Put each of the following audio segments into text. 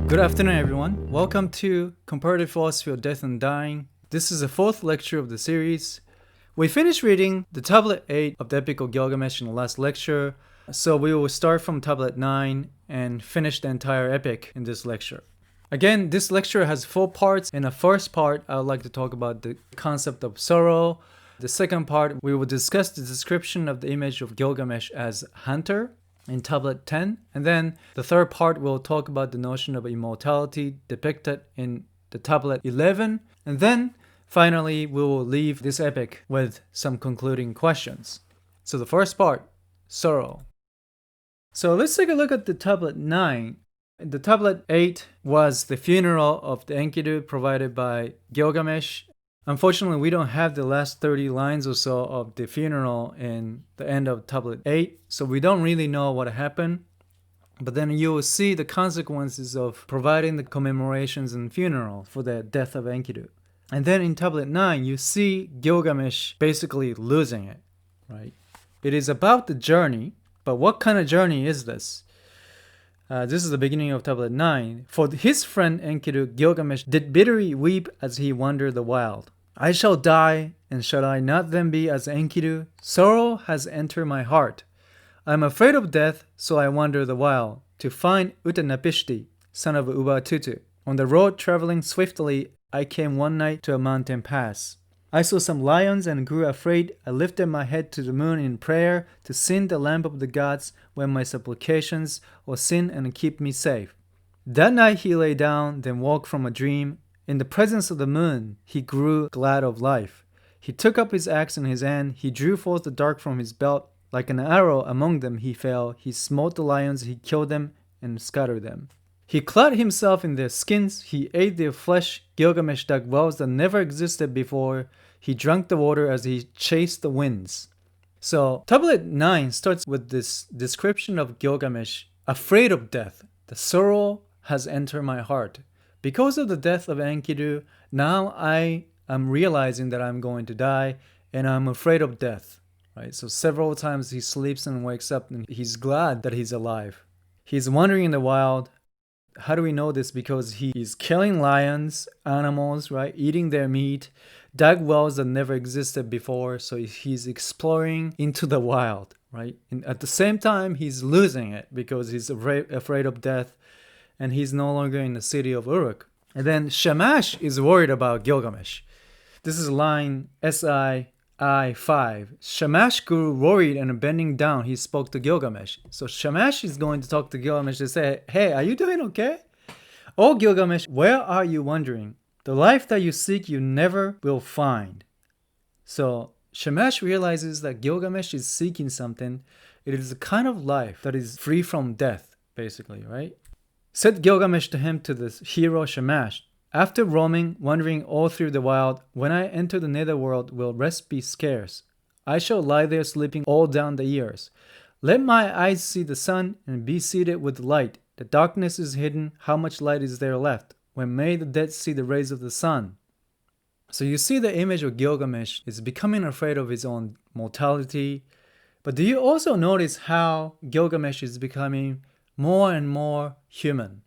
Good afternoon, everyone. Welcome to Comparative Philosophy of Death and Dying. This is the fourth lecture of the series. We finished reading the Tablet 8 of the Epic of Gilgamesh in the last lecture, so we will start from Tablet 9 and finish the entire epic in this lecture. Again, this lecture has 4 parts. In the first part, I would like to talk about the concept of sorrow. The second part, we will discuss the description of the image of Gilgamesh as hunter in Tablet 10. And then the third part will talk about the notion of immortality depicted in the Tablet 11. And then finally, we will leave this epic with some concluding questions. So the first part, sorrow. So let's take a look at the Tablet 9. The Tablet 8 was the funeral of the Enkidu provided by Gilgamesh. Unfortunately, we don't have the last 30 lines or so of the funeral in the end of Tablet 8, so we don't really know what happened. But then you will see the consequences of providing the commemorations and funeral for the death of Enkidu. And then in Tablet 9, you see Gilgamesh basically losing it, right? It is about the journey, but what kind of journey is this? This is the beginning of Tablet 9. For his friend Enkidu, Gilgamesh did bitterly weep as he wandered the wild. I shall die, and shall I not then be as Enkidu? Sorrow has entered my heart. I am afraid of death, so I wander the wild, to find Utanapishti, son of Ubatutu. On the road traveling swiftly, I came one night to a mountain pass. I saw some lions and grew afraid. I lifted my head to the moon in prayer to send the lamp of the gods when my supplications or sin and keep me safe. That night he lay down, then woke from a dream. In the presence of the moon, he grew glad of life. He took up his axe in his hand. He drew forth the dark from his belt. Like an arrow among them he fell. He smote the lions, he killed them, and scattered them. He clad himself in their skins. He ate their flesh. Gilgamesh dug wells that never existed before. He drank the water as he chased the winds. So, Tablet 9 starts with this description of Gilgamesh, afraid of death. The sorrow has entered my heart. Because of the death of Enkidu, now I am realizing that I'm going to die, and I'm afraid of death. Right? So several times he sleeps and wakes up, and he's glad that he's alive. He's wandering in the wild. How do we know this? Because he is killing lions, animals, right? Eating their meat, dug wells that never existed before. So he's exploring into the wild, right? And at the same time, he's losing it because he's afraid of death, and he's no longer in the city of Uruk. And then Shamash is worried about Gilgamesh. This is line SI-5. Shamash grew worried, and bending down, he spoke to Gilgamesh. So Shamash is going to talk to Gilgamesh to say, hey, are you doing okay? Oh, Gilgamesh, where are you wandering? The life that you seek, you never will find. So Shamash realizes that Gilgamesh is seeking something. It is a kind of life that is free from death, basically, right? Said Gilgamesh to him, to the hero Shamash, after roaming, wandering all through the wild, when I enter the netherworld, will rest be scarce. I shall lie there sleeping all down the years. Let my eyes see the sun and be seated with light. The darkness is hidden. How much light is there left? When may the dead see the rays of the sun? So you see the image of Gilgamesh is becoming afraid of his own mortality. But do you also notice how Gilgamesh is becoming more and more human?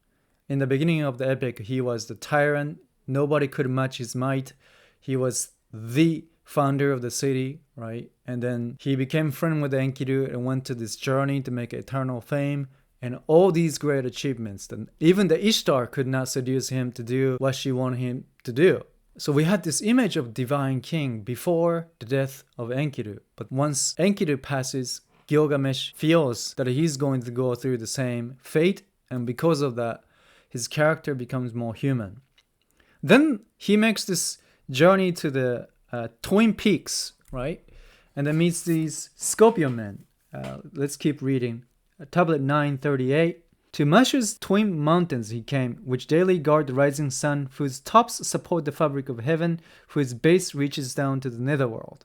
In the beginning of the epic, he was the tyrant. Nobody could match his might. He was the founder of the city, right? And then he became friend with Enkidu and went to this journey to make eternal fame. And all these great achievements, that even the Ishtar could not seduce him to do what she wanted him to do. So we had this image of divine king before the death of Enkidu. But once Enkidu passes, Gilgamesh feels that he's going to go through the same fate. And because of that, his character becomes more human. Then he makes this journey to the Twin Peaks, right? And then meets these Scorpion men. Let's keep reading. Tablet 938. To Mashu's twin mountains he came, which daily guard the rising sun, whose tops support the fabric of heaven, whose base reaches down to the netherworld.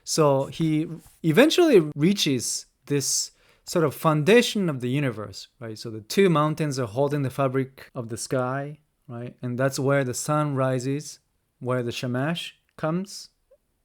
So he eventually reaches this sort of foundation of the universe, right? So the two mountains are holding the fabric of the sky, right? And that's where the sun rises, where the Shamash comes.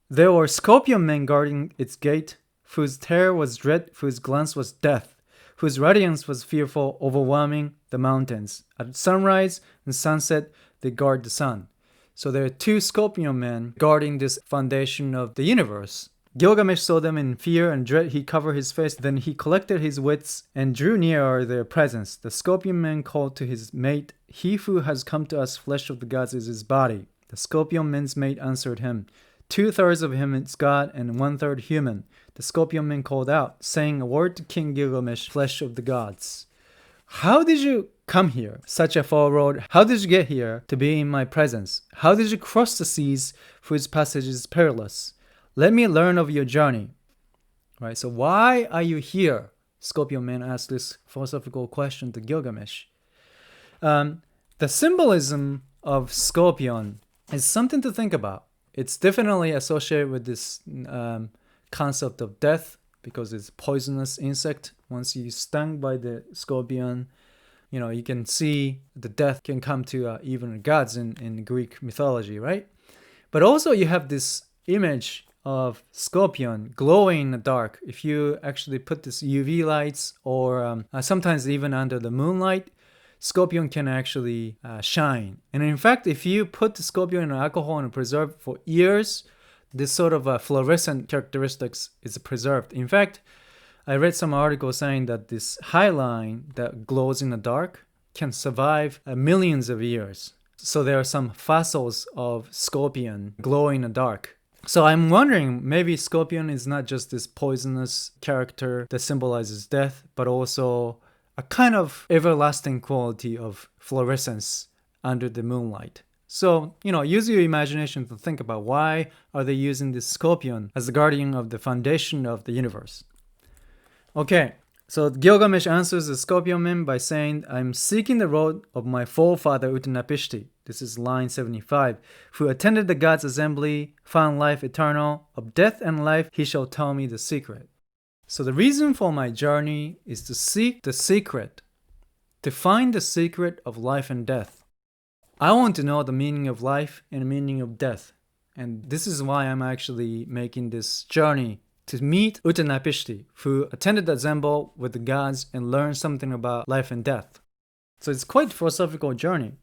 There were scorpion men guarding its gate, whose terror was dread, whose glance was death, whose radiance was fearful, overwhelming the mountains. At sunrise and sunset, they guard the sun. So there are two scorpion men guarding this foundation of the universe. Gilgamesh saw them in fear and dread. He covered his face. Then he collected his wits and drew near their presence. The scorpion man called to his mate, "He who has come to us, flesh of the gods, is his body." The scorpion man's mate answered him, "2/3 of him is God and 1/3 human." The scorpion man called out, saying a word to King Gilgamesh, "Flesh of the gods, how did you come here, such a far road? How did you get here to be in my presence? How did you cross the seas whose passage is perilous? Let me learn of your journey." Right, so why are you here? Scorpion man asked this philosophical question to Gilgamesh. The symbolism of Scorpion is something to think about. It's definitely associated with this concept of death, because it's poisonous insect. Once you're stung by the scorpion, you can see the death can come to even gods in Greek mythology, right? But also you have this image of scorpion glowing in the dark. If you actually put this UV lights or sometimes even under the moonlight, scorpion can actually shine. And in fact, if you put the scorpion in alcohol and preserve for years, this sort of fluorescent characteristics is preserved. In fact, I read some articles saying that this hyaline that glows in the dark can survive millions of years. So there are some fossils of scorpion glowing in the dark. So I'm wondering, maybe scorpion is not just this poisonous character that symbolizes death, but also a kind of everlasting quality of fluorescence under the moonlight. So, use your imagination to think about why are they using this scorpion as the guardian of the foundation of the universe. Okay, so Gilgamesh answers the scorpion man by saying, "I'm seeking the road of my forefather Utnapishti." This is line 75. "Who attended the gods' assembly, found life eternal. Of death and life he shall tell me the secret." So the reason for my journey is to seek the secret, to find the secret of life and death. I want to know the meaning of life and the meaning of death. And this is why I'm actually making this journey to meet Utnapishti, who attended the assembly with the gods and learned something about life and death. So it's quite a philosophical journey.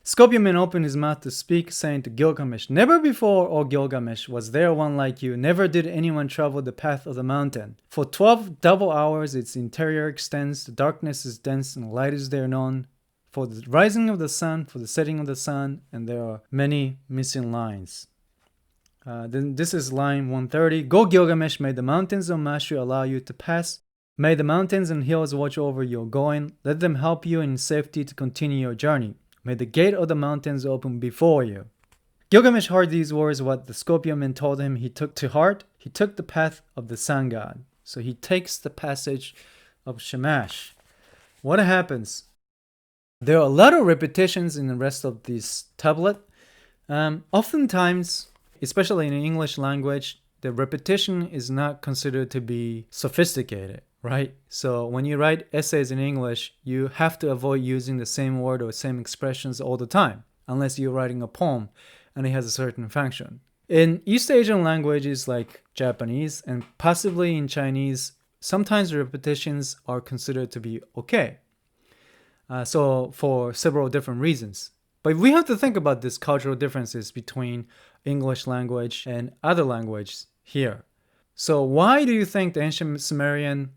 Scorpion man opened his mouth to speak, saying to Gilgamesh, "Never before, O Gilgamesh, was there one like you. Never did anyone travel the path of the mountain. For 12 double hours its interior extends, the darkness is dense and light is there none. For the rising of the sun, for the setting of the sun," and there are many missing lines. Then this is line 130. "Go Gilgamesh, may the mountains of Mashu allow you to pass. May the mountains and hills watch over your going. Let them help you in safety to continue your journey. May the gate of the mountains open before you." Gilgamesh heard these words, what the scorpion man told him. He took to heart. He took the path of the sun god. So he takes the passage of Shamash. What happens? There are a lot of repetitions in the rest of this tablet. Oftentimes, especially in the English language, the repetition is not considered to be sophisticated, right? So when you write essays in English, you have to avoid using the same word or same expressions all the time, unless you're writing a poem and it has a certain function. In East Asian languages like Japanese and possibly in Chinese, sometimes repetitions are considered to be okay. So for several different reasons. But we have to think about these cultural differences between English language and other languages here. So why do you think the ancient Sumerian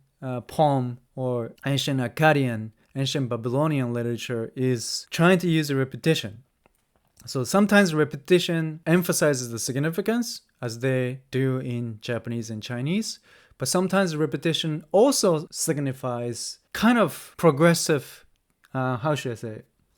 poem or ancient Akkadian, ancient Babylonian literature is trying to use a repetition? So sometimes repetition emphasizes the significance, as they do in Japanese and Chinese, but sometimes repetition also signifies kind of progressive,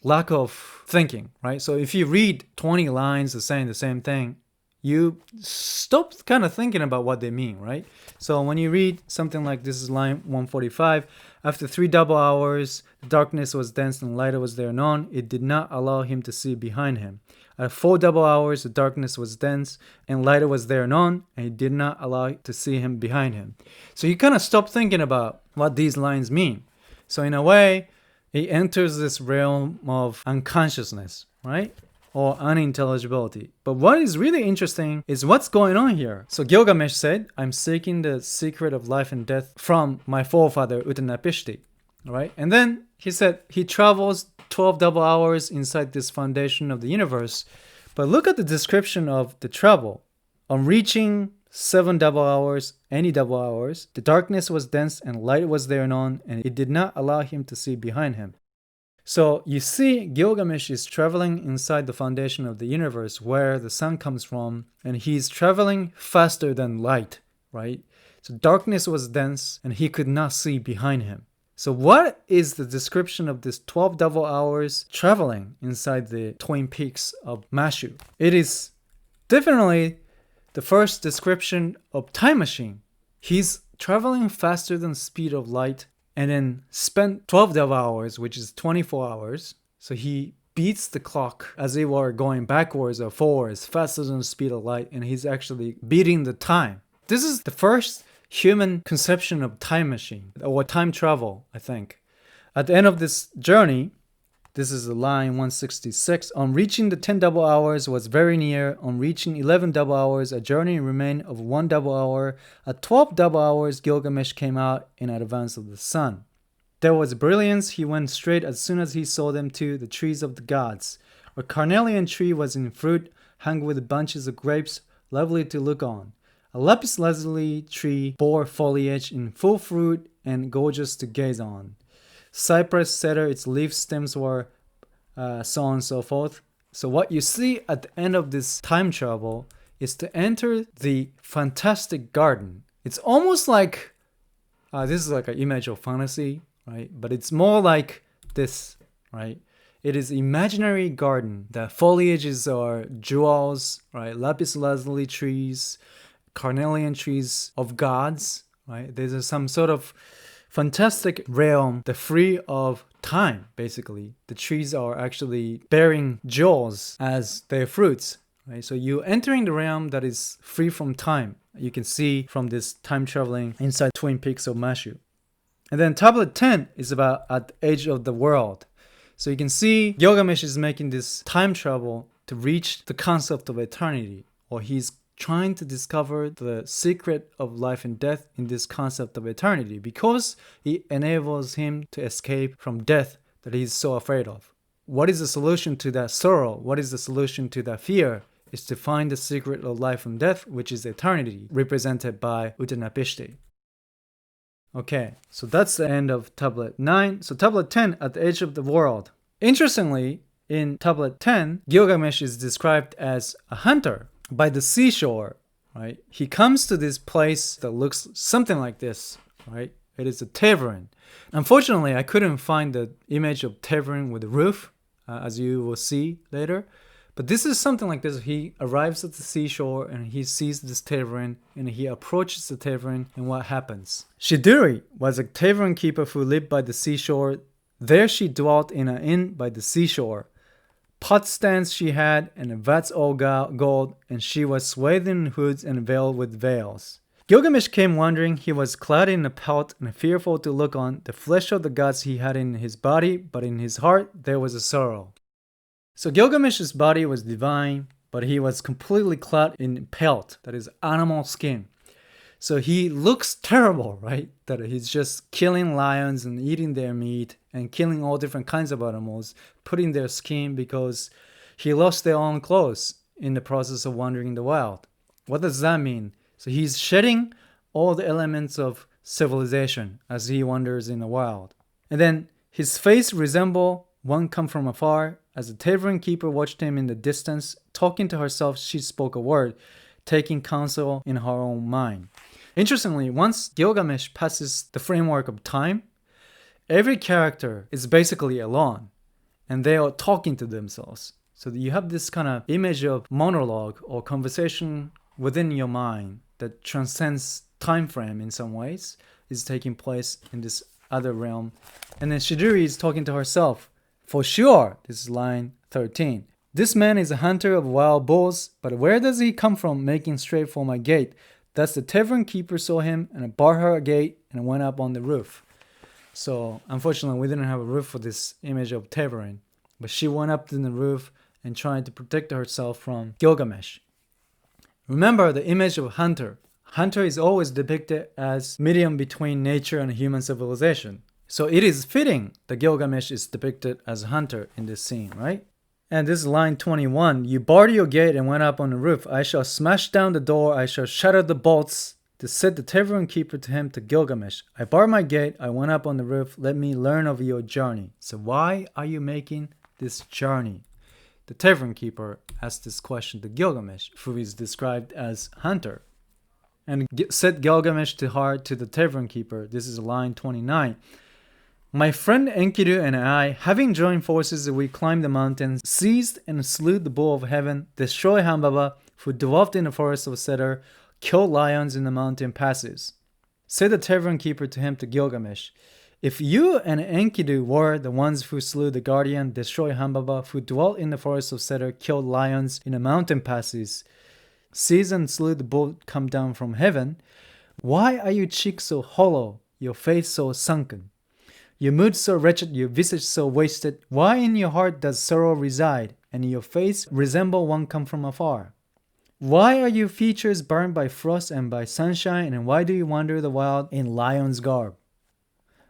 lack of thinking, right? So if you read 20 lines saying the same thing, you stop kind of thinking about what they mean, right? So when you read something like this is line 145, "After 3 double hours, the darkness was dense and light was there none. It did not allow him to see behind him. At 4 double hours, the darkness was dense and light was there none, and it did not allow to see him behind him." So you kind of stop thinking about what these lines mean. So in a way, it enters this realm of unconsciousness, right? or unintelligibility. But what is really interesting is what's going on here. So Gilgamesh said, I'm seeking the secret of life and death from my forefather Utnapishti. Right? And then he said he travels 12 double hours inside this foundation of the universe. But look at the description of the travel. On reaching 7 double hours, any double hours, the darkness was dense and light was there none, and it did not allow him to see behind him. So you see Gilgamesh is traveling inside the foundation of the universe where the sun comes from, and he's traveling faster than light, right? So darkness was dense and he could not see behind him. So what is the description of this 12 double hours traveling inside the twin peaks of Mashu? It is definitely the first description of time machine. He's traveling faster than the speed of light and then spent 12 double hours, which is 24 hours. So he beats the clock as if were going backwards or forwards faster than the speed of light, and he's actually beating the time. This is the first human conception of time machine or time travel, I think. At the end of this journey, this is the line 166, on reaching the 10 double hours was very near. On reaching 11 double hours, a journey remained of 1 double hour. At 12 double hours, Gilgamesh came out in advance of the sun. There was brilliance. He went straight as soon as he saw them to the trees of the gods. A carnelian tree was in fruit, hung with bunches of grapes, lovely to look on. A lapis lazuli tree bore foliage in full fruit and gorgeous to gaze on. Cypress, cedar, its leaf stems were so on and so forth. So what you see at the end of this time travel is to enter the fantastic garden. It's almost like, this is like an image of fantasy, right? But it's more like this, right? It is imaginary garden. The foliages are jewels, right? Lapis lazuli trees, carnelian trees of gods, right? There's some sort of fantastic realm, the free of time, basically. The trees are actually bearing jewels as their fruits, right? So you're entering the realm that is free from time. You can see from this time traveling inside Twin Peaks of Mashu. And then tablet 10 is about at the edge of the world. So you can see Gilgamesh is making this time travel to reach the concept of eternity, or he's trying to discover the secret of life and death in this concept of eternity, because it enables him to escape from death that he's so afraid of. What is the solution to that sorrow? What is the solution to that fear? Is to find the secret of life and death, which is eternity, represented by Utnapishti. Okay, so that's the end of tablet 9. So tablet 10, at the edge of the world. Interestingly, in tablet 10, Gilgamesh is described as a hunter by the seashore, right? He comes to this place that looks something like this, right? It is a tavern. Unfortunately, I couldn't find the image of tavern with a roof, as you will see later. But this is something like this. He arrives at the seashore and he sees this tavern and he approaches the tavern, and what happens? Shiduri was a tavern keeper who lived by the seashore. There she dwelt in an inn by the seashore. Pot stands she had, and vats all gold, and she was swathed in hoods and veiled with veils. Gilgamesh came wandering. He was clad in a pelt and fearful to look on. The flesh of the gods he had in his body, but in his heart there was a sorrow. So Gilgamesh's body was divine, but he was completely clad in pelt, that is animal skin. So he looks terrible, right? That he's just killing lions and eating their meat and killing all different kinds of animals, putting their skin because he lost their own clothes in the process of wandering in the wild. What does that mean? So he's shedding all the elements of civilization as he wanders in the wild. And then his face resembled one come from afar. As the tavern keeper watched him in the distance, talking to herself, she spoke a word, taking counsel in her own mind. Interestingly, once Gilgamesh passes the framework of time, every character is basically alone, and they are talking to themselves. So you have this kind of image of monologue or conversation within your mind that transcends time frame in some ways, is taking place in this other realm. And then Shiduri is talking to herself. For sure, this is line 13. This man is a hunter of wild bulls, but where does he come from making straight for my gate? Thus the tavern keeper saw him and barred her gate and went up on the roof. So unfortunately, we didn't have a roof for this image of tavern, but she went up to the roof and trying to protect herself from Gilgamesh. Remember the image of hunter. Hunter is always depicted as medium between nature and human civilization. So it is fitting that Gilgamesh is depicted as a hunter in this scene, right? And this is line 21. You barred your gate and went up on the roof. I shall smash down the door. I shall shatter the bolts. To said the tavern keeper to him, to Gilgamesh, I barred my gate. I went up on the roof. Let me learn of your journey. So why are you making this journey? The tavern keeper asked this question to Gilgamesh, who is described as hunter. And said Gilgamesh to the tavern keeper. This is line 29. My friend Enkidu and I, having joined forces, we climbed the mountains, seized and slew the bull of heaven, destroyed Hambaba, who dwelt in the forest of cedar, killed lions in the mountain passes. Said the tavern keeper to him, to Gilgamesh, if you and Enkidu were the ones who slew the guardian, destroyed Hambaba, who dwelt in the forest of cedar, killed lions in the mountain passes, seized and slew the bull come down from heaven, why are your cheeks so hollow, your face so sunken? Your mood so wretched, your visage so wasted, why in your heart does sorrow reside, and your face resemble one come from afar? Why are your features burned by frost and by sunshine, and why do you wander the wild in lion's garb?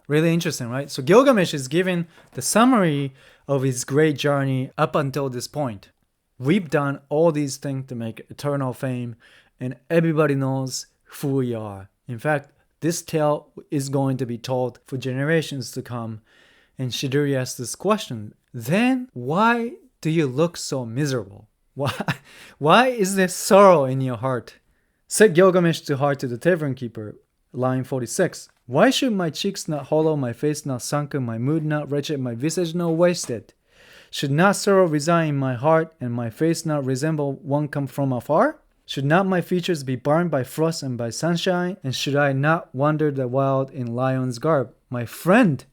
Really interesting, right? So Gilgamesh is giving the summary of his great journey up until this point. We've done all these things to make eternal fame, and everybody knows who we are. In fact, this tale is going to be told for generations to come. And Chidori asks this question, then why do you look so miserable? Why is there sorrow in your heart? Said Gilgamesh to the tavern keeper, line 46. Why should my cheeks not hollow, my face not sunken, my mood not wretched, my visage not wasted? Should not sorrow reside in my heart, and my face not resemble one come from afar? Should not my features be burned by frost and by sunshine? And should I not wander the wild in lion's garb? My friend,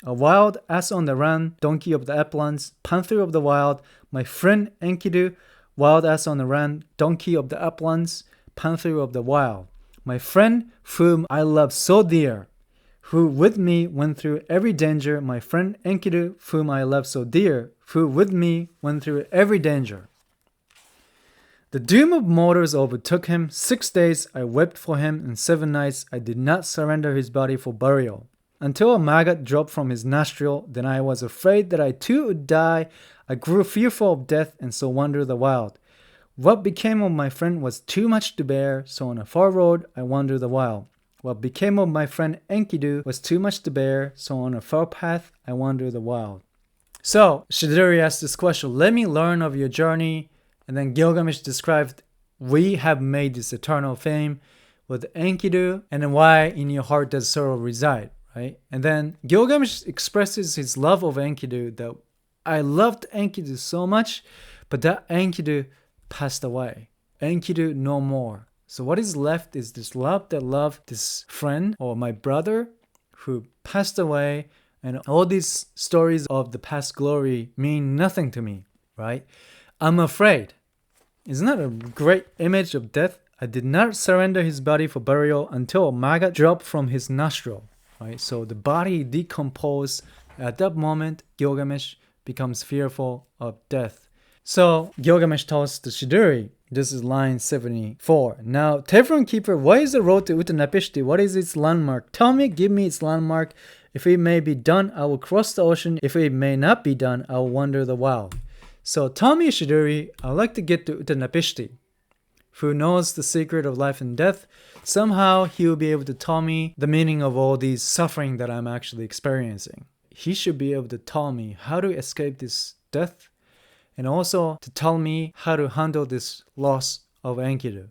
a wild ass on the run, donkey of the uplands, panther of the wild, my friend Enkidu, wild ass on the run, donkey of the uplands, panther of the wild. My friend whom I love so dear, who with me went through every danger, my friend Enkidu, whom I love so dear, who with me went through every danger. The doom of mortals overtook him. 6 days I wept for him, and 7 nights I did not surrender his body for burial. Until a maggot dropped from his nostril, then I was afraid that I too would die. I grew fearful of death, and so wandered the wild. What became of my friend was too much to bear, so on a far road I wandered the wild. What became of my friend Enkidu was too much to bear, so on a far path I wandered the wild. So, Chidori asked this question, let me learn of your journey. And then Gilgamesh described, we have made this eternal fame with Enkidu, and then why in your heart does sorrow reside, right? And then Gilgamesh expresses his love of Enkidu, that I loved Enkidu so much, but that Enkidu passed away. Enkidu no more. So what is left is this love that loved this friend or my brother who passed away, and all these stories of the past glory mean nothing to me, right? I'm afraid. Isn't that a great image of death? I did not surrender his body for burial until a maggot dropped from his nostril. Right? So the body decomposed. At that moment, Gilgamesh becomes fearful of death. So Gilgamesh tells the Chidori, this is line 74. Now, tavern keeper, what is the road to Uttanapishti? What is its landmark? Tell me, give me its landmark. If it may be done, I will cross the ocean. If it may not be done, I will wander the wild. So tell me, Chidori, I'd like to get to Uttanapishti. Who knows the secret of life and death? Somehow he will be able to tell me the meaning of all these suffering that I'm actually experiencing. He should be able to tell me how to escape this death, and also to tell me how to handle this loss of Enkidu.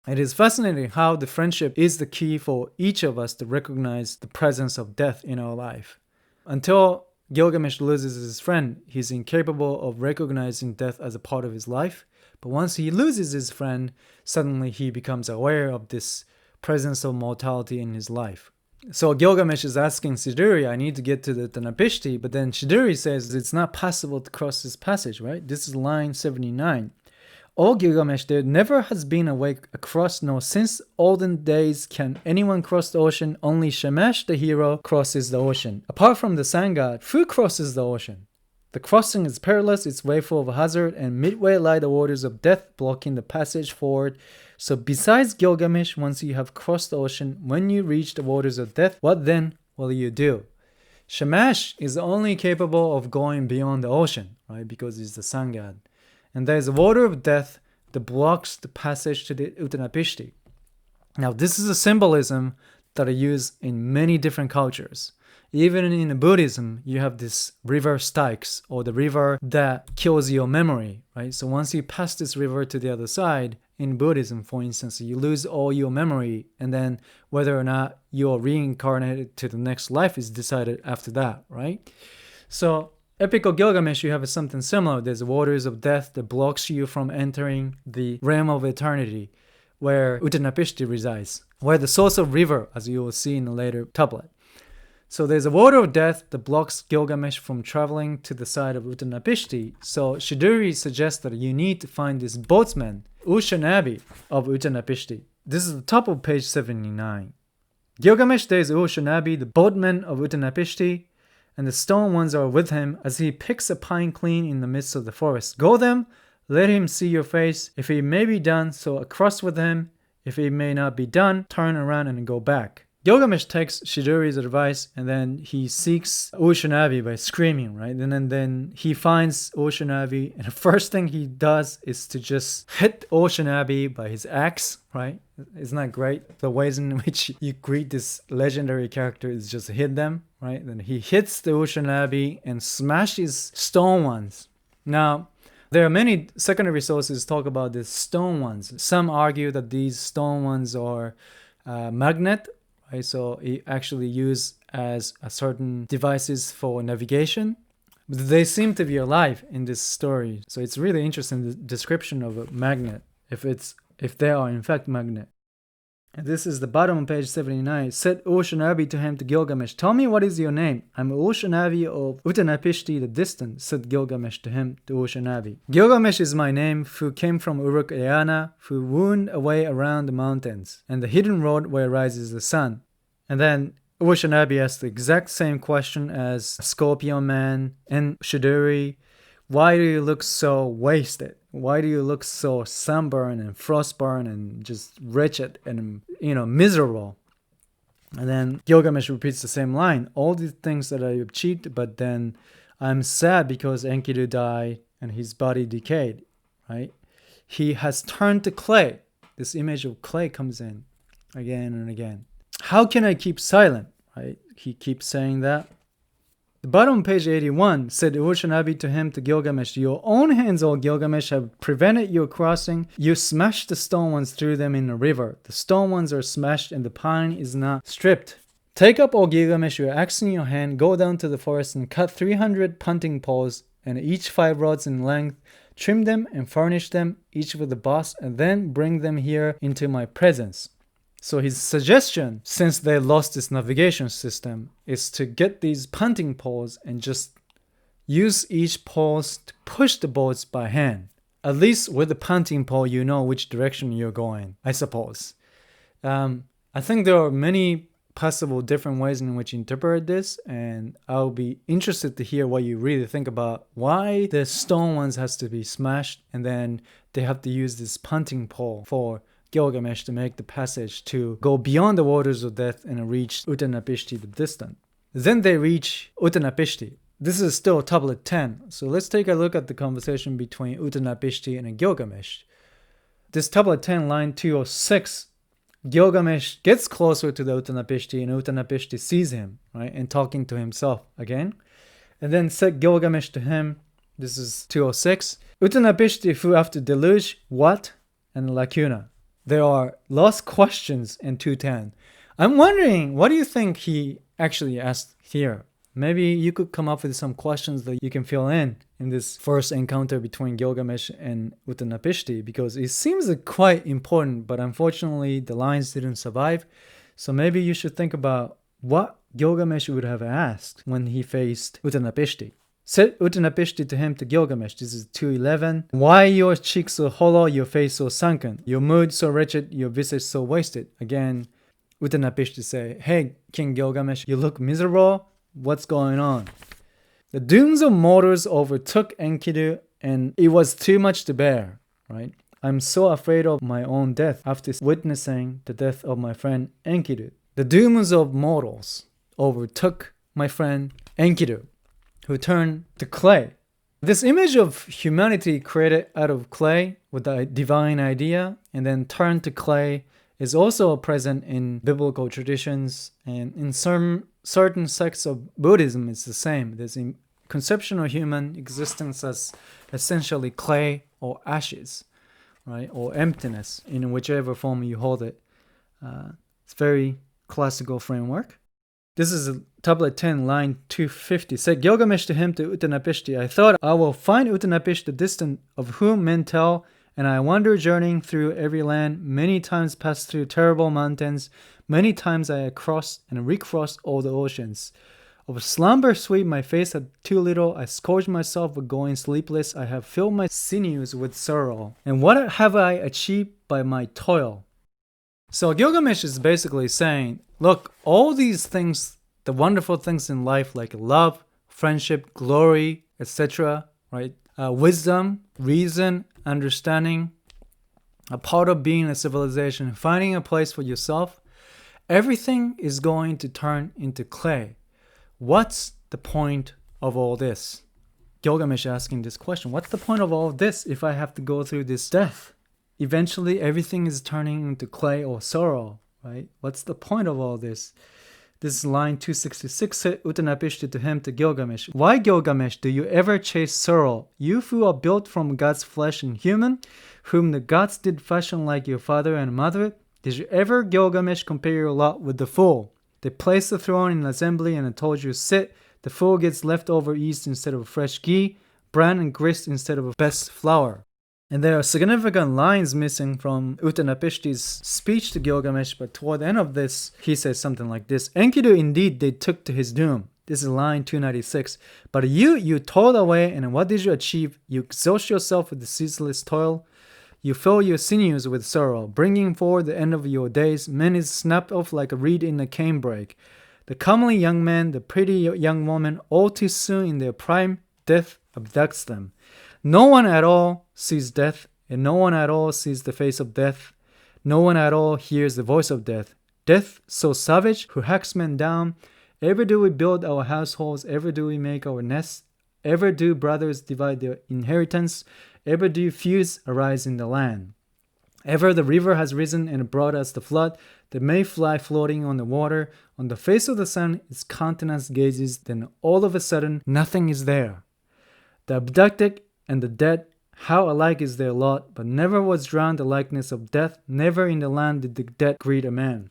It is fascinating how the friendship is the key for each of us to recognize the presence of death in our life. Until Gilgamesh loses his friend, he's incapable of recognizing death as a part of his life. But once he loses his friend, suddenly he becomes aware of this presence of mortality in his life. So Gilgamesh is asking Chidori, I need to get to the Uttanapishti, but then Chidori says it's not possible to cross this passage, right? This is line 79. O Gilgamesh, there never has been a way across, nor since olden days can anyone cross the ocean. Only Shamash the hero crosses the ocean. Apart from the sun god, who crosses the ocean? The crossing is perilous, it's way full of hazard, and midway lie the waters of death, blocking the passage forward. So besides Gilgamesh, once you have crossed the ocean, when you reach the waters of death, what then will you do? Shamash is only capable of going beyond the ocean, right? Because he's the sun god. And there's a water of death that blocks the passage to the Uttanapishti. Now, this is a symbolism that I use in many different cultures. Even in Buddhism, you have this river Styx, or the river that kills your memory, right? So once you pass this river to the other side, in Buddhism, for instance, you lose all your memory, and then whether or not you're reincarnated to the next life is decided after that, right? So Epic of Gilgamesh, you have something similar. There's waters of death that blocks you from entering the realm of eternity, where Uttanapishti resides, where the source of river, as you will see in a later tablet. So there's a water of death that blocks Gilgamesh from traveling to the side of Uttanapishti. So Shiduri suggests that you need to find this boatsman, Ushanabi of Uttanapishti. This is the top of page 79. Gilgamesh days Ushanabi, the boatman of Uttanapishti, and the stone ones are with him as he picks a pine clean in the midst of the forest. Go them, let him see your face. If it may be done, so across with him. If it may not be done, turn around and go back. Gilgamesh takes Shiduri's advice, and then he seeks Ushanabi by screaming, right? And then he finds Ushanabi, and the first thing he does is to just hit Ushanabi by his axe, right? Isn't that great? The ways in which you greet this legendary character is just hit them, right? Then he hits the Ushanabi and smashes stone ones. Now, there are many secondary sources talk about these stone ones. Some argue that these stone ones are magnet, right? So it actually used as a certain devices for navigation. But they seem to be alive in this story. So it's really interesting, the description of a magnet, if they are in fact magnet. And this is the bottom of page 79. Said Ushanabi to him, to Gilgamesh, tell me what is your name? I'm Ushanabi of Uttanapishti the distant, said Gilgamesh to him, to Ushanabi. Gilgamesh is my name, who came from Uruk-Ayana, who wound away around the mountains, and the hidden road where rises the sun. And then Ushanabi asked the exact same question as Scorpion Man and Shiduri. Why do you look so wasted? Why do you look so sunburned and frostburned and just wretched and, miserable? And then Gilgamesh repeats the same line. All these things that I achieved, but then I'm sad because Enkidu died and his body decayed, right? He has turned to clay. This image of clay comes in again and again. How can I keep silent, right? He keeps saying that. The bottom of page 81 said Ushanabi to him, to Gilgamesh, your own hands, O Gilgamesh, have prevented your crossing. You smashed the stone ones, threw them in the river. The stone ones are smashed and the pine is not stripped. Take up, O Gilgamesh, your axe in your hand, go down to the forest and cut 300 punting poles, and each 5 rods in length. Trim them and furnish them, each with a boss, and then bring them here into my presence. So his suggestion, since they lost this navigation system, is to get these punting poles and just use each poles to push the boats by hand. At least with the punting pole, you know which direction you're going, I suppose. I think there are many possible different ways in which you interpret this, and I'll be interested to hear what you really think about why the stone ones has to be smashed and then they have to use this punting pole for Gilgamesh to make the passage to go beyond the waters of death and reach Uttanapishti the distant. Then they reach Uttanapishti. This is still tablet 10, so let's take a look at the conversation between Uttanapishti and Gilgamesh. This tablet 10, line 206, Gilgamesh gets closer to the Uttanapishti and Uttanapishti sees him, right, and talking to himself again. And then said Gilgamesh to him, this is 206, Uttanapishti flew after Deluge, what? And lacuna. There are lost questions in 210. I'm wondering, what do you think he actually asked here? Maybe you could come up with some questions that you can fill in this first encounter between Gilgamesh and Uttanapishti, because it seems quite important, but unfortunately the lines didn't survive. So maybe you should think about what Gilgamesh would have asked when he faced Uttanapishti. Said Uttanapishti to him, to Gilgamesh, this is 211. Why your cheeks so hollow, your face so sunken, your mood so wretched, your visage so wasted? Again, Uttanapishti say, hey, King Gilgamesh, you look miserable. What's going on? The dooms of mortals overtook Enkidu, and it was too much to bear, right? I'm so afraid of my own death after witnessing the death of my friend Enkidu. The dooms of mortals overtook my friend Enkidu, who turned to clay. This image of humanity created out of clay with the divine idea and then turned to clay is also present in biblical traditions, and in certain sects of Buddhism it's the same. There's a conception of human existence as essentially clay or ashes, right? Or emptiness, in whichever form you hold it. It's very classical framework. This is tablet 10, line 250. Said Gilgamesh to him, to Utanapishti, I thought I will find Utanapish the distant, of whom men tell, and I wander journeying through every land, many times passed through terrible mountains, many times I had crossed and recrossed all the oceans. Of slumber sweet my face had too little, I scourged myself with going sleepless, I have filled my sinews with sorrow. And what have I achieved by my toil? So Gilgamesh is basically saying, look, all these things, the wonderful things in life like love, friendship, glory, etc., right? Wisdom, reason, understanding, a part of being a civilization, finding a place for yourself, everything is going to turn into clay. What's the point of all this? Gilgamesh asking this question. What's the point of all this if I have to go through this death? Eventually, everything is turning into clay or sorrow, right? What's the point of all this? This is line 266, said Utanapishti to him, to Gilgamesh. Why, Gilgamesh, do you ever chase sorrow? You who are built from God's flesh and human, whom the gods did fashion like your father and mother, did you ever, Gilgamesh, compare your lot with the fool? They placed the throne in assembly and told you, sit. The fool gets leftover yeast instead of fresh ghee, bran and grist instead of best flour. And there are significant lines missing from Utanapishti's speech to Gilgamesh, but toward the end of this, he says something like this. Enkidu indeed they took to his doom. This is line 296. But you toiled away, and what did you achieve? You exhaust yourself with the ceaseless toil. You fill your sinews with sorrow, bringing forward the end of your days. Men is snapped off like a reed in a canebrake. The comely young man, the pretty young woman, all too soon in their prime, death abducts them. No one at all sees death, and no one at all sees the face of death. No one at all hears the voice of death. Death, so savage, who hacks men down. Ever do we build our households, ever do we make our nests, ever do brothers divide their inheritance, ever do feuds arise in the land. Ever the river has risen and brought us the flood, the mayfly floating on the water, on the face of the sun its countenance gazes, then all of a sudden nothing is there. The abducted and the dead, how alike is their lot, but never was drowned the likeness of death, never in the land did the dead greet a man.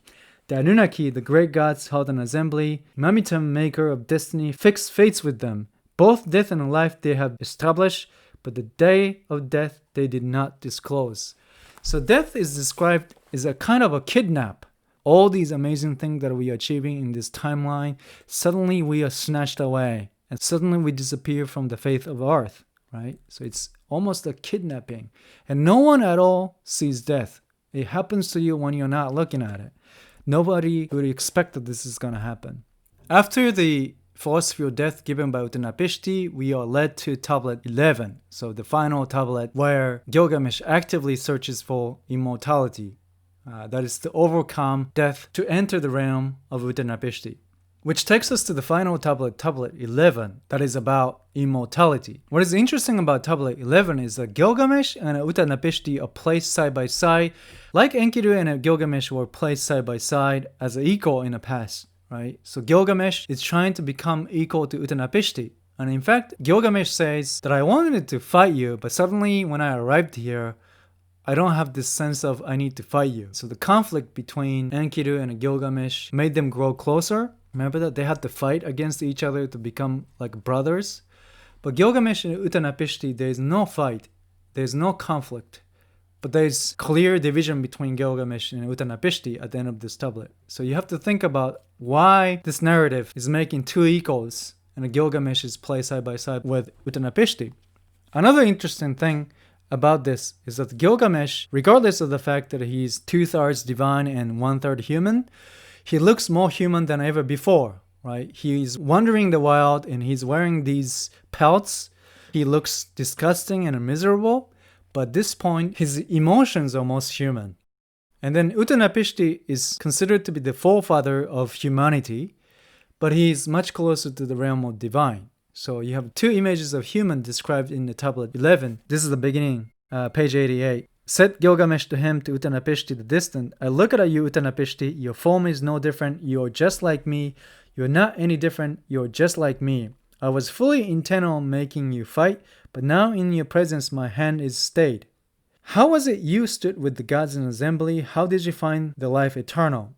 The Anunnaki, the great gods, held an assembly, Mamitam, maker of destiny, fixed fates with them. Both death and life they have established, but the day of death they did not disclose. So death is described as a kind of a kidnap. All these amazing things that we are achieving in this timeline, suddenly we are snatched away, and suddenly we disappear from the face of earth. Right? So it's almost a kidnapping. And no one at all sees death. It happens to you when you're not looking at it. Nobody would expect that this is going to happen. After the philosophy of death given by Utanapishti, we are led to tablet 11. So the final tablet where Gilgamesh actively searches for immortality. That is to overcome death to enter the realm of Utanapishti. Which takes us to the final tablet, tablet 11, that is about immortality. What is interesting about tablet 11 is that Gilgamesh and Utanapishti are placed side by side, like Enkidu and Gilgamesh were placed side by side as an equal in the past, right? So Gilgamesh is trying to become equal to Utanapishti. And in fact, Gilgamesh says that I wanted to fight you, but suddenly when I arrived here, I don't have this sense of I need to fight you. So the conflict between Enkidu and Gilgamesh made them grow closer. Remember that they had to fight against each other to become like brothers? But Gilgamesh and Utanapishti, there is no fight. There is no conflict. But there is clear division between Gilgamesh and Utanapishti at the end of this tablet. So you have to think about why this narrative is making two equals and Gilgamesh is placed side by side with Utanapishti. Another interesting thing about this is that Gilgamesh, regardless of the fact that he's 2/3 divine and 1/3 human, he looks more human than ever before. right? He's wandering the wild and he's wearing these pelts. He looks disgusting and miserable, but at this point, his emotions are almost human. And then Uttanapishti is considered to be the forefather of humanity, but he is much closer to the realm of divine. So you have two images of human described in the tablet 11. This is the beginning, page 88. Said Gilgamesh to him, to Uttanapishti the distant, I look at you, Uttanapishti, your form is no different, you are just like me, you are not any different, you are just like me. I was fully intent on making you fight, but now in your presence my hand is stayed. How was it you stood with the gods in assembly? How did you find the life eternal?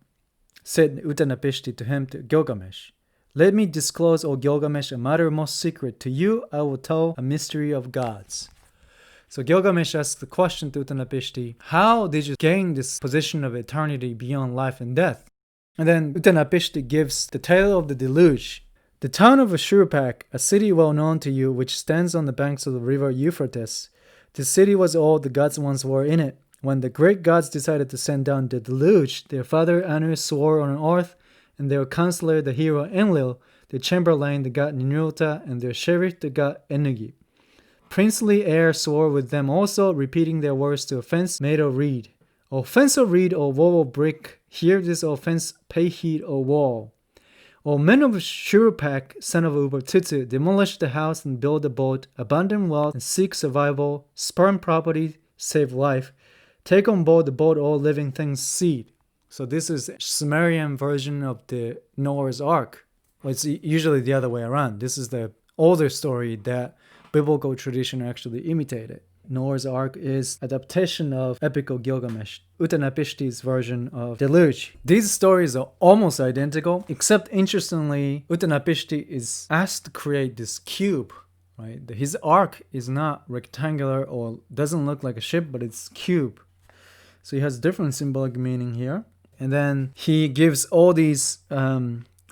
Said Uttanapishti to him, to Gilgamesh. Let me disclose, O Gilgamesh, a matter most secret. To you I will tell a mystery of gods. So Gilgamesh asks the question to Uttanapishti, how did you gain this position of eternity beyond life and death? And then Uttanapishti gives the tale of the Deluge. The town of Shurpak, a city well known to you, which stands on the banks of the river Euphrates. The city was old, the gods once were in it. When the great gods decided to send down the deluge, their father Anu swore on an oath, and their counselor, the hero Enlil, their chamberlain, the god Ninurta, and their sheriff, the god Enlil. Princely heir swore with them also, repeating their words to a fence made of reed. O fence of reed, O wall of brick, hear this, O fence, pay heed, O wall. O men of Shurpak, son of Ubertutu, demolish the house and build a boat, abandon wealth and seek survival, spurn property, save life, take on board the boat all living things seed. So this is a Sumerian version of the Noah's Ark. Well, it's usually the other way around. This is the older story that biblical tradition actually imitated. Noah's Ark is adaptation of Epic of Gilgamesh, Uttanapishti's version of Deluge. These stories are almost identical, except interestingly, Uttanapishti is asked to create this cube, right? His ark is not rectangular or doesn't look like a ship, but it's cube. So he has different symbolic meaning here. And then he gives all these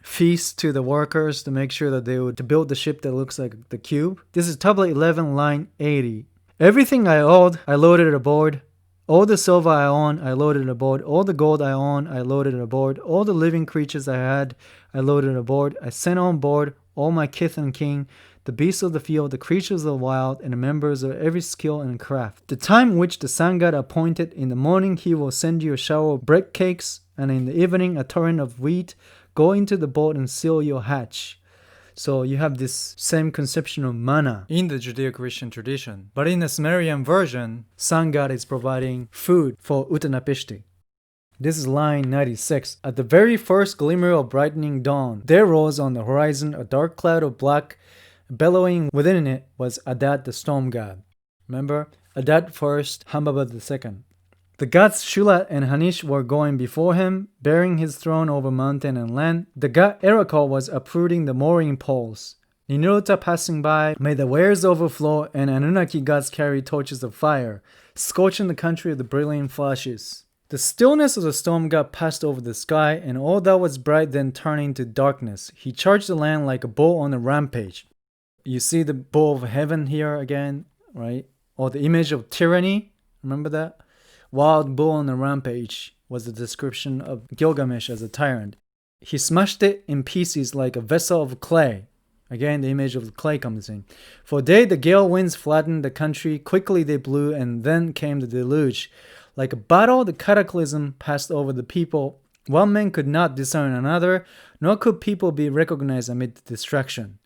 feasts to the workers to make sure that they would to build the ship that looks like the cube. This is tablet 11, line 80. Everything I owed, I loaded aboard. All the silver I own, I loaded aboard. All the gold I own, I loaded aboard. All the living creatures I had, I loaded aboard. I sent on board all my kith and kin, the beasts of the field, the creatures of the wild, and the members of every skill and craft. The time which the sun god appointed, in the morning he will send you a shower of bread cakes, and in the evening a torrent of wheat. Go into the boat and seal your hatch. So you have this same conception of manna in the Judeo-Christian tradition. But in the Sumerian version, sun god is providing food for Uttanapishti. This is line 96. At the very first glimmer of brightening dawn, there rose on the horizon a dark cloud of black. Bellowing within it was Adad the storm god. Remember? Adad first, Hambaba the second. The gods Shulat and Hanish were going before him, bearing his throne over mountain and land. The god Erakal was uprooting the mooring poles. Ninurta passing by made the wares overflow, and Anunnaki gods carried torches of fire, scorching the country of the brilliant flashes. The stillness of the storm god passed over the sky, and all that was bright then turning to darkness. He charged the land like a bull on a rampage. You see the bull of heaven here again, right? Or the image of tyranny. Remember that? Wild bull on a rampage was the description of Gilgamesh as a tyrant. He smashed it in pieces like a vessel of clay. Again, the image of the clay comes in. For a day the gale winds flattened the country, quickly they blew, and then came the deluge. Like a battle, the cataclysm passed over the people. One man could not discern another, nor could people be recognized amid the destruction.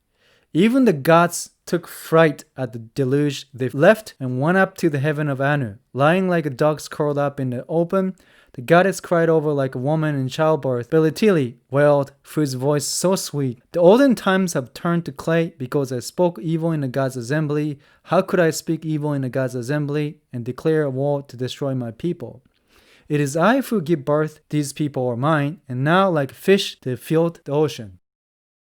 Even the gods took fright at the deluge. They left and went up to the heaven of Anu. Lying like dogs curled up in the open, the goddess cried over like a woman in childbirth. Belitili wailed, whose voice so sweet. The olden times have turned to clay because I spoke evil in the gods' assembly. How could I speak evil in the gods' assembly and declare a war to destroy my people? It is I who give birth, these people are mine, and now like fish they filled the ocean.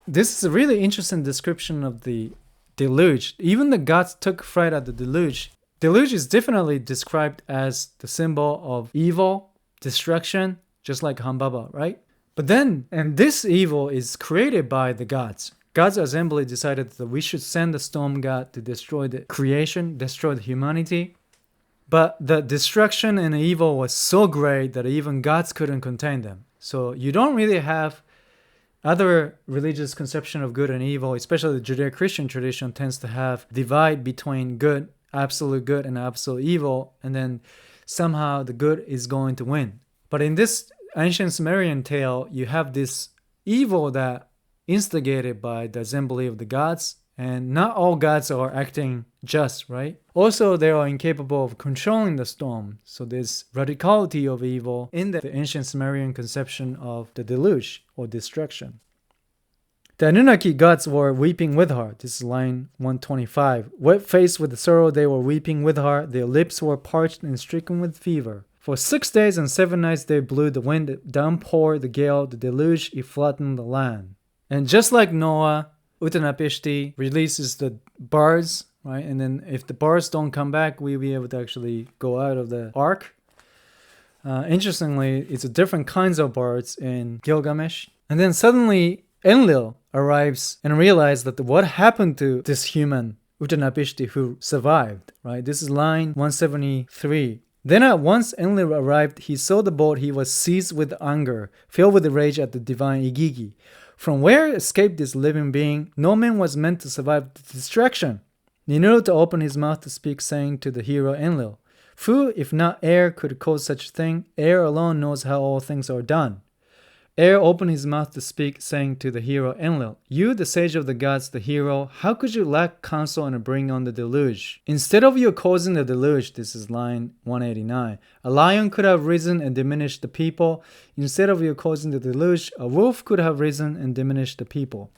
This is a really interesting description of the deluge. Even the gods took fright at the deluge. Deluge is definitely described as the symbol of evil, destruction, just like Hambaba, right? But then, and this evil is created by the gods. God's assembly decided that we should send the storm god to destroy the creation, destroy the humanity. But the destruction and evil was so great that even gods couldn't contain them. So you don't really have Other religious conception of good and evil, especially the Judeo-Christian tradition, tends to have divide between good, absolute good, and absolute evil, and then somehow the good is going to win. But in this ancient Sumerian tale, you have this evil that instigated by the assembly of the gods, and not all gods are acting just, right? Also, they are incapable of controlling the storm. So there's radicality of evil in the ancient Sumerian conception of the deluge or destruction. The Anunnaki gods were weeping with her. This is line 125. Wet-faced with sorrow, they were weeping with her. Their lips were parched and stricken with fever. For 6 days and 7 nights they blew the wind, it downpoured the gale, the deluge, it flattened the land. And just like Noah, Utanapishti releases the birds, right? And then if the birds don't come back, we'll be able to actually go out of the ark. Interestingly, it's a different kinds of birds in Gilgamesh. And then suddenly Enlil arrives and realizes that what happened to this human, Utanapishti, who survived, right? This is line 173. Then at once Enlil arrived, he saw the boat, he was seized with anger, filled with rage at the divine Igigi. From where escaped this living being? No man was meant to survive the destruction. Ninurta to open his mouth to speak, saying to the hero Enlil, "Who, if not air, could cause such a thing? Air alone knows how all things are done." Air opened his mouth to speak, saying to the hero Enlil, "You, the sage of the gods, the hero, how could you lack counsel and bring on the deluge? Instead of you causing the deluge," this is line 189, "a lion could have risen and diminished the people. Instead of you causing the deluge, a wolf could have risen and diminished the people."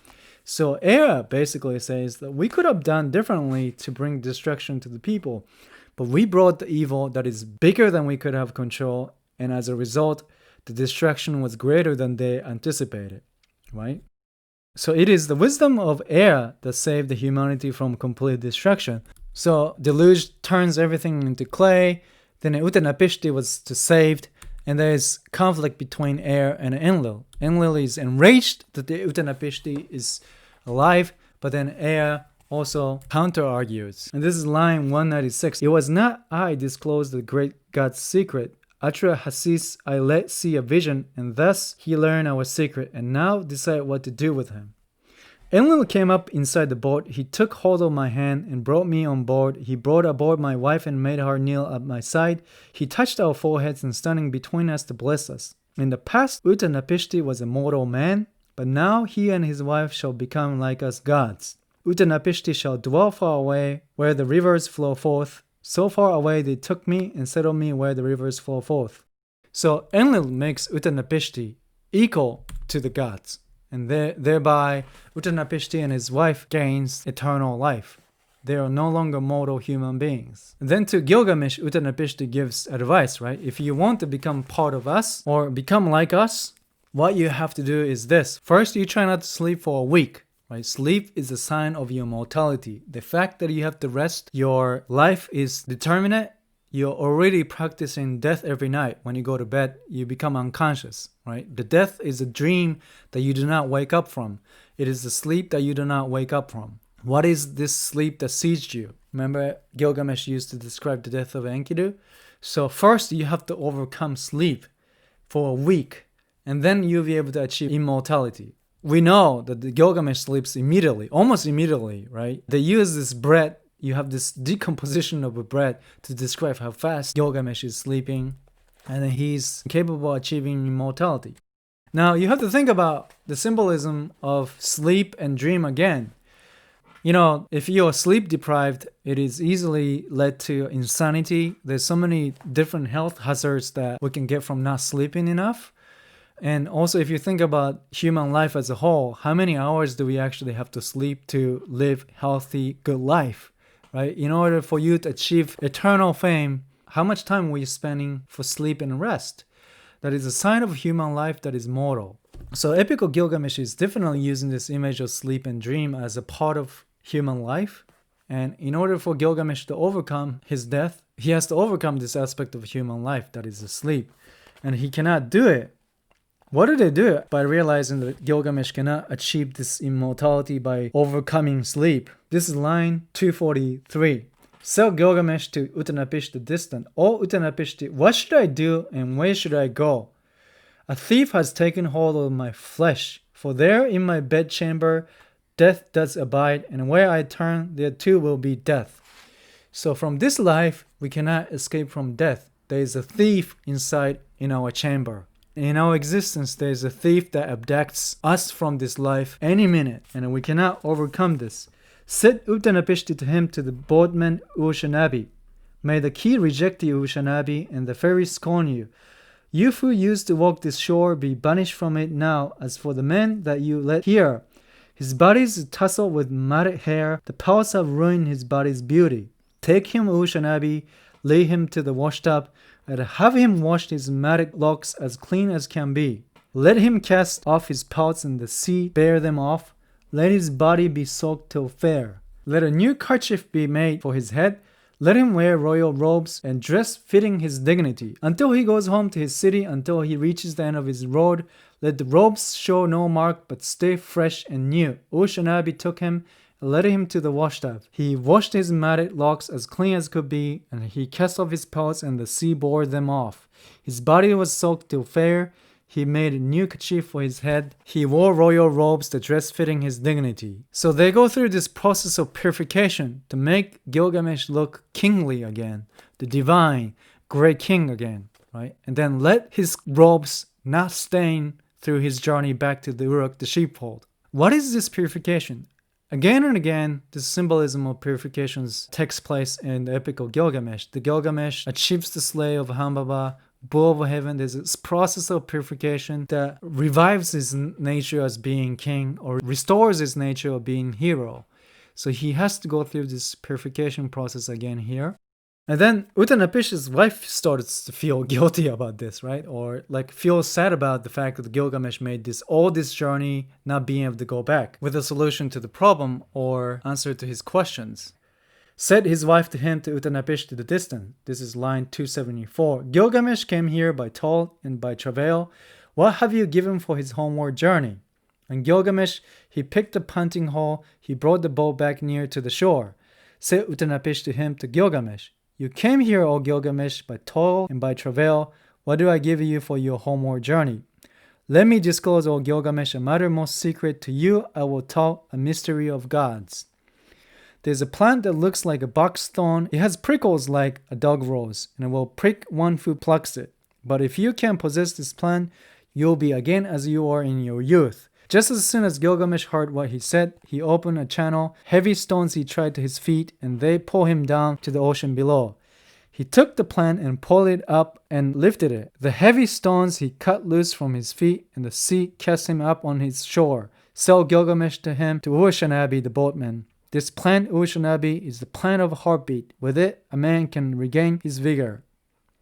So Air basically says that we could have done differently to bring destruction to the people, but we brought the evil that is bigger than we could have control, and as a result, the destruction was greater than they anticipated, right? So it is the wisdom of Air that saved the humanity from complete destruction. So deluge turns everything into clay, then Utanapishti was saved, and there is conflict between Air and Enlil. Enlil is enraged that the Utanapishti is alive, but then Air also counter-argues. And this is line 196. "It was not I disclosed the great God's secret. Atra Hasis, I let see a vision, and thus he learned our secret, and now decide what to do with him." Enlil came up inside the boat. He took hold of my hand and brought me on board. He brought aboard my wife and made her kneel at my side. He touched our foreheads and standing between us to bless us. In the past, Utanapishti was a mortal man, but now he and his wife shall become like us gods. Utanapishti shall dwell far away, where the rivers flow forth. So far away they took me and settled me where the rivers flow forth. So Enlil makes Utanapishti equal to the gods, and thereby Utanapishti and his wife gains eternal life. They are no longer mortal human beings. Then to Gilgamesh, Utanapishti gives advice, right? If you want to become part of us or become like us, what you have to do is this. First, you try not to sleep for a week. Right? Sleep is a sign of your mortality. The fact that you have to rest, your life is determinate. You're already practicing death every night. When you go to bed, you become unconscious. Right? The death is a dream that you do not wake up from. It is the sleep that you do not wake up from. What is this sleep that seized you? Remember, Gilgamesh used to describe the death of Enkidu. So first, you have to overcome sleep for a week, and then you'll be able to achieve immortality. We know that the Gilgamesh sleeps immediately, almost immediately, right? They use this bread, you have this decomposition of a bread to describe how fast Gilgamesh is sleeping, and then he's capable of achieving immortality. Now, you have to think about the symbolism of sleep and dream again. You know, if you're sleep deprived, it is easily led to insanity. There's so many different health hazards that we can get from not sleeping enough. And also, if you think about human life as a whole, how many hours do we actually have to sleep to live healthy, good life, right? In order for you to achieve eternal fame, how much time were you spending for sleep and rest? That is a sign of human life that is mortal. So Epic of Gilgamesh is definitely using this image of sleep and dream as a part of human life. And in order for Gilgamesh to overcome his death, he has to overcome this aspect of human life that is asleep. And he cannot do it. What do they do? By realizing that Gilgamesh cannot achieve this immortality by overcoming sleep. This is line 243. Said Gilgamesh to Utanapishti the distant, "O Utanapishti, what should I do and where should I go? A thief has taken hold of my flesh. For there in my bedchamber death does abide, and where I turn, there too will be death. So from this life, we cannot escape from death. There is a thief inside in our chamber. In our existence, there is a thief that abducts us from this life any minute, and we cannot overcome this. Said Uttanapishti to him, to the boatman Ushanabi, may the key reject you, Ushanabi, and the ferry scorn you. You who used to walk this shore be banished from it now. As for the man that you let here, his body is tousled with matted hair. The pelts have ruined his body's beauty. Take him, Ushanabi, lay him to the washtub, and have him wash his matted locks as clean as can be. Let him cast off his pelts in the sea, bear them off. Let his body be soaked till fair. Let a new kerchief be made for his head. Let him wear royal robes and dress fitting his dignity. Until he goes home to his city, until he reaches the end of his road, let the robes show no mark, but stay fresh and new. Ushanabi took him and led him to the washtub. He washed his matted locks as clean as could be, and he cast off his pelts, and the sea bore them off. His body was soaked till fair. He made a new kerchief for his head. He wore royal robes, the dress fitting his dignity. So they go through this process of purification to make Gilgamesh look kingly again, the divine, great king again, right? And then let his robes not stain through his journey back to the Uruk, the sheepfold. What is this purification? Again and again, the symbolism of purifications takes place in the Epic of Gilgamesh. The Gilgamesh achieves the slay of Hambaba, bull of heaven. There's this process of purification that revives his nature as being king or restores his nature of being hero. So he has to go through this purification process again here. And then Uttanapishti's wife starts to feel guilty about this, right? Or like feel sad about the fact that Gilgamesh made all this journey not being able to go back with a solution to the problem or answer to his questions. Said his wife to him, to Uttanapishti the distant. This is line 274. Gilgamesh came here by toil and by travail. What have you given for his homeward journey? And Gilgamesh, he picked a punting hole. He brought the boat back near to the shore. Said Uttanapishti to him, to Gilgamesh. You came here, O Gilgamesh, by toil and by travail. What do I give you for your homeward journey? Let me disclose, O Gilgamesh, a matter most secret. To you I will tell a mystery of gods. There's a plant that looks like a box thorn. It has prickles like a dog rose, and it will prick one who plucks it. But if you can possess this plant, you'll be again as you are in your youth. Just as soon as Gilgamesh heard what he said, he opened a channel. Heavy stones he tried to his feet, and they pull him down to the ocean below. He took the plant and pulled it up and lifted it. The heavy stones he cut loose from his feet, and the sea cast him up on his shore. Sell Gilgamesh to him, to Ushanabi the boatman. This plant, Ushanabi, is the plant of heartbeat. With it, a man can regain his vigor.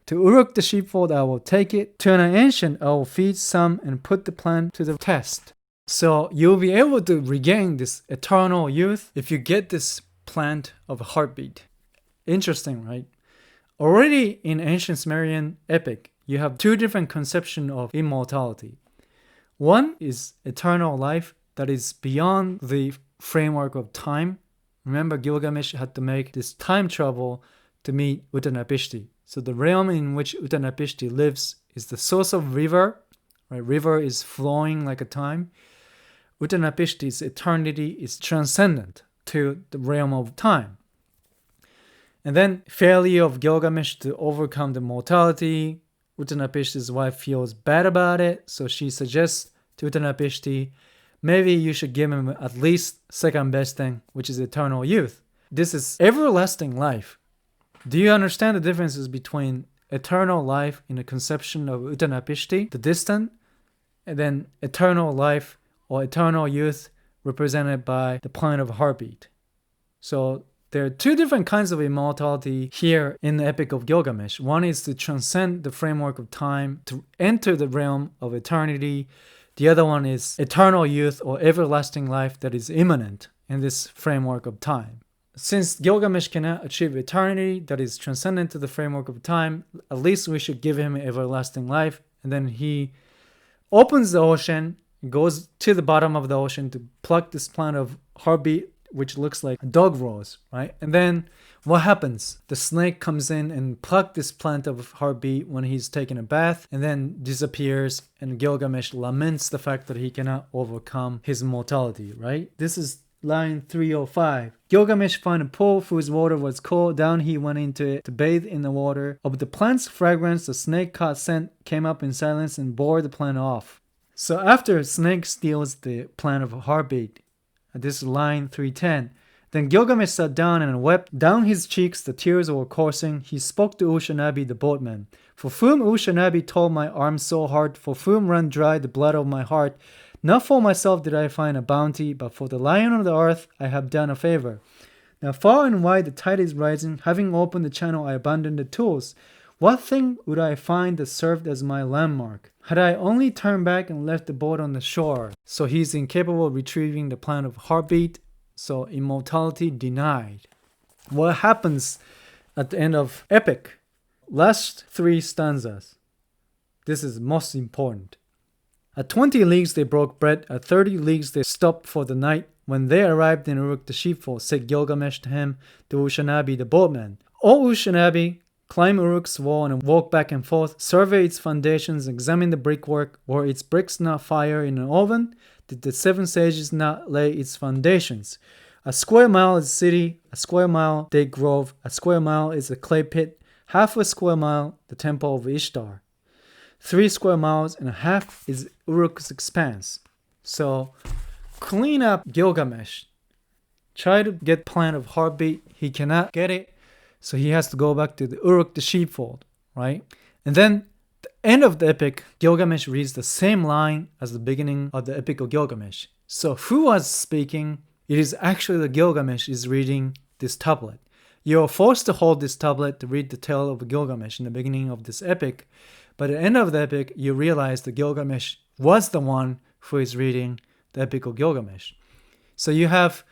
To Uruk the sheepfold I will take it. To an ancient I will feed some and put the plant to the test. So you'll be able to regain this eternal youth if you get this plant of heartbeat. Interesting, right? Already in ancient Sumerian epic, you have two different conceptions of immortality. One is eternal life that is beyond the framework of time. Remember, Gilgamesh had to make this time travel to meet Uttanapishti. So the realm in which Uttanapishti lives is the source of river. Right? River is flowing like a time. Uttanapishti's eternity is transcendent to the realm of time. And then failure of Gilgamesh to overcome the mortality. Uttanapishti's wife feels bad about it, so she suggests to Uttanapishti, maybe you should give him at least second best thing, which is eternal youth. This is everlasting life. Do you understand the differences between eternal life in the conception of Uttanapishti, the distant, and then eternal life or eternal youth represented by the plant of heartbeat? So there are two different kinds of immortality here in the Epic of Gilgamesh. One is to transcend the framework of time, to enter the realm of eternity. The other one is eternal youth or everlasting life that is immanent in this framework of time. Since Gilgamesh cannot achieve eternity that is transcendent to the framework of time, at least we should give him everlasting life. And then he opens the ocean, goes to the bottom of the ocean to pluck this plant of heartbeat, which looks like a dog rose, right? And then What happens? The snake comes in and plucks this plant of heartbeat when he's taking a bath and then disappears, and Gilgamesh laments the fact that he cannot overcome his mortality, right? This is line 305. Gilgamesh found a pool whose water was cold. Down he went into it to bathe in the water. Of the plant's fragrance, the snake caught scent, came up in silence, and bore the plant off. So after snake steals the plant of heartbeat, this is line 310. Then Gilgamesh sat down and wept. Down his cheeks the tears were coursing. He spoke to Ushanabi the boatman. For whom Ushanabi told my arms so hard, for whom ran dry the blood of my heart. Not for myself did I find a bounty, but for the lion of the earth I have done a favor. Now far and wide the tide is rising. Having opened the channel I abandoned the tools. What thing would I find that served as my landmark? Had I only turned back and left the boat on the shore. So he's incapable of retrieving the plant of heartbeat. So immortality denied. What happens at the end of Epic? Last 3 stanzas. This is most important. At 20 leagues they broke bread. At 30 leagues they stopped for the night. When they arrived in Uruk the sheepfold, said Gilgamesh to him, to Ushanabi the boatman, O Ushanabi, climb Uruk's wall and walk back and forth, survey its foundations, examine the brickwork. Were its bricks not fire in an oven? Did the 7 sages not lay its foundations? A square mile is a city, a square mile Day Grove, a square mile is a clay pit, half a square mile the temple of Ishtar. 3 square miles and a half is Uruk's expanse. So clean up Gilgamesh. Try to get plant of heartbeat. He cannot get it. So he has to go back to the Uruk the sheepfold, right? And then the end of the epic, Gilgamesh reads the same line as the beginning of the Epic of Gilgamesh. So who was speaking? It is actually the Gilgamesh is reading this tablet. You are forced to hold this tablet to read the tale of Gilgamesh in the beginning of this epic. But at the end of the epic, you realize that Gilgamesh was the one who is reading the Epic of Gilgamesh. So you have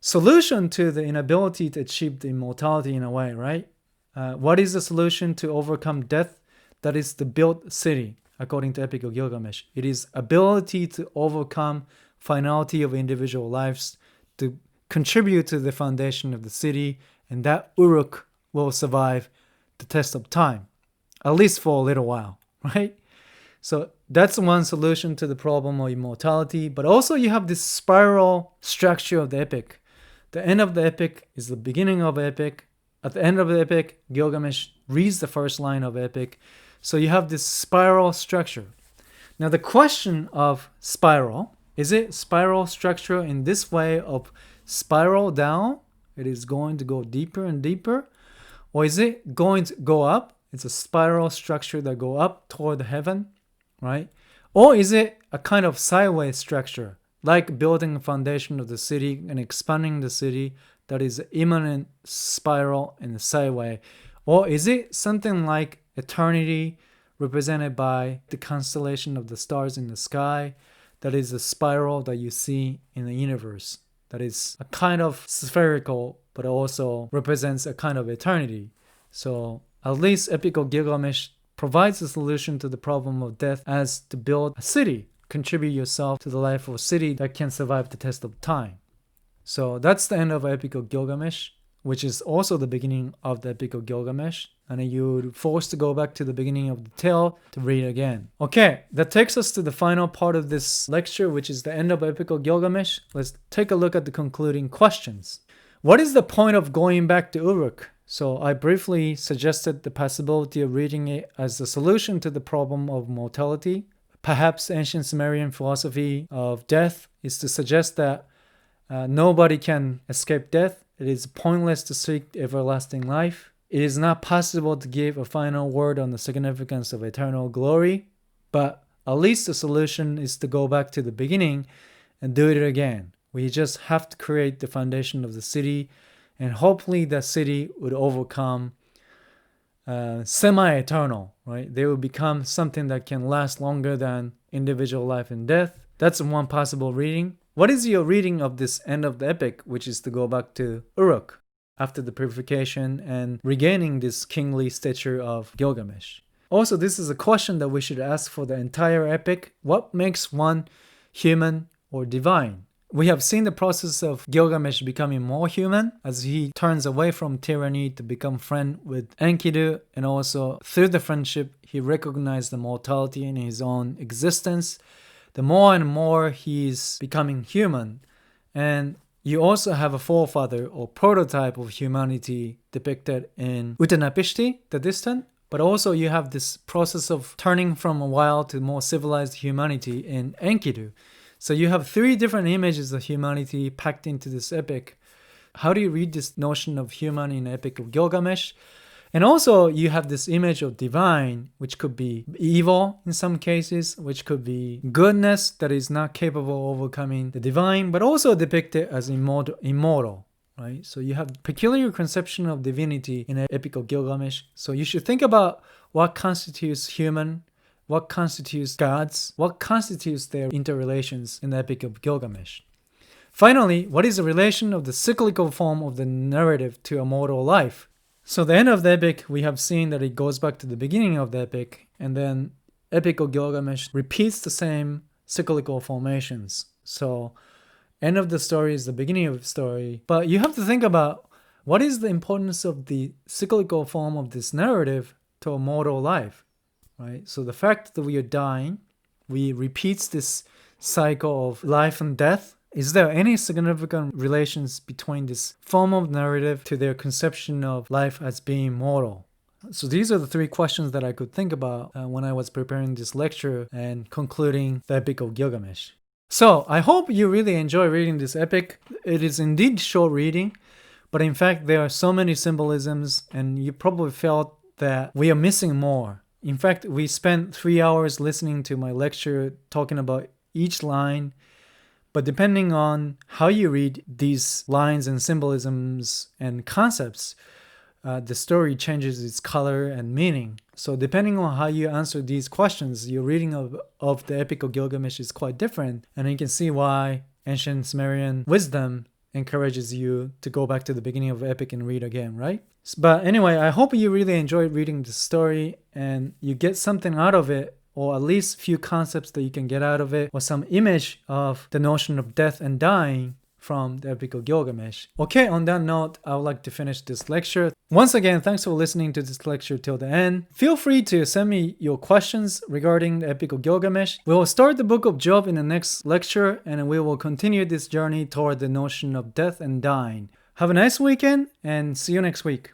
solution to the inability to achieve the immortality in a way, right? What is the solution to overcome death? That is to build a city, according to Epic of Gilgamesh. It is ability to overcome finality of individual lives, to contribute to the foundation of the city, and that Uruk will survive the test of time, at least for a little while, right? So that's one solution to the problem of immortality. But also you have this spiral structure of the epic. The end of the epic is the beginning of the epic. At the end of the epic, Gilgamesh reads the first line of the epic. So you have this spiral structure. Now the question of spiral, is it spiral structure in this way of spiral down? It is going to go deeper and deeper. Or is it going to go up? It's a spiral structure that go up toward heaven, right? Or is it a kind of sideways structure, like building a foundation of the city and expanding the city that is imminent spiral in the sideway? Or is it something like eternity represented by the constellation of the stars in the sky that is a spiral that you see in the universe that is a kind of spherical but also represents a kind of eternity? So at least Epic of Gilgamesh provides a solution to the problem of death as to build a city, contribute yourself to the life of a city that can survive the test of time. So that's the end of Epic of Gilgamesh, which is also the beginning of the Epic of Gilgamesh. And then you're forced to go back to the beginning of the tale to read again. Okay, that takes us to the final part of this lecture, which is the end of Epic of Gilgamesh. Let's take a look at the concluding questions. What is the point of going back to Uruk? So I briefly suggested the possibility of reading it as a solution to the problem of mortality. Perhaps ancient Sumerian philosophy of death is to suggest that nobody can escape death. It is pointless to seek everlasting life. It is not possible to give a final word on the significance of eternal glory. But at least the solution is to go back to the beginning and do it again. We just have to create the foundation of the city, and hopefully that city would overcome semi-eternal, right? They will become something that can last longer than individual life and death. That's one possible reading. What is your reading of this end of the epic, which is to go back to Uruk after the purification and regaining this kingly stature of Gilgamesh? Also, this is a question that we should ask for the entire epic. What makes one human or divine? We have seen the process of Gilgamesh becoming more human as he turns away from tyranny to become friend with Enkidu, and also through the friendship he recognized the mortality in his own existence. The more and more he's becoming human. And you also have a forefather or prototype of humanity depicted in Uttanapishti, the distant, but also you have this process of turning from a wild to more civilized humanity in Enkidu. So you have three different images of humanity packed into this epic. How do you read this notion of human in Epic of Gilgamesh? And also you have this image of divine, which could be evil in some cases, which could be goodness that is not capable of overcoming the divine, but also depicted as immortal, right? So you have peculiar conception of divinity in Epic of Gilgamesh. So you should think about what constitutes human, what constitutes gods, what constitutes their interrelations in the Epic of Gilgamesh. Finally, what is the relation of the cyclical form of the narrative to a mortal life? So the end of the epic, we have seen that it goes back to the beginning of the epic, and then Epic of Gilgamesh repeats the same cyclical formations. So end of the story is the beginning of the story. But you have to think about what is the importance of the cyclical form of this narrative to a mortal life, right? So the fact that we are dying, we repeats this cycle of life and death. Is there any significant relations between this form of narrative to their conception of life as being mortal? So these are the three questions that I could think about when I was preparing this lecture and concluding the Epic of Gilgamesh. So I hope you really enjoy reading this epic. It is indeed short reading, but in fact there are so many symbolisms and you probably felt that we are missing more. In fact, we spent 3 hours listening to my lecture talking about each line. But depending on how you read these lines and symbolisms and concepts, the story changes its color and meaning. So depending on how you answer these questions, your reading of the Epic of Gilgamesh is quite different. And you can see why ancient Sumerian wisdom encourages you to go back to the beginning of the epic and read again, right? But anyway, I hope you really enjoyed reading the story and you get something out of it, or at least few concepts that you can get out of it, or some image of the notion of death and dying from the Epic of Gilgamesh. Okay, on that note, I would like to finish this lecture. Once again, thanks for listening to this lecture till the end. Feel free to send me your questions regarding the Epic of Gilgamesh. We will start the Book of Job in the next lecture, and we will continue this journey toward the notion of death and dying. Have a nice weekend, and see you next week.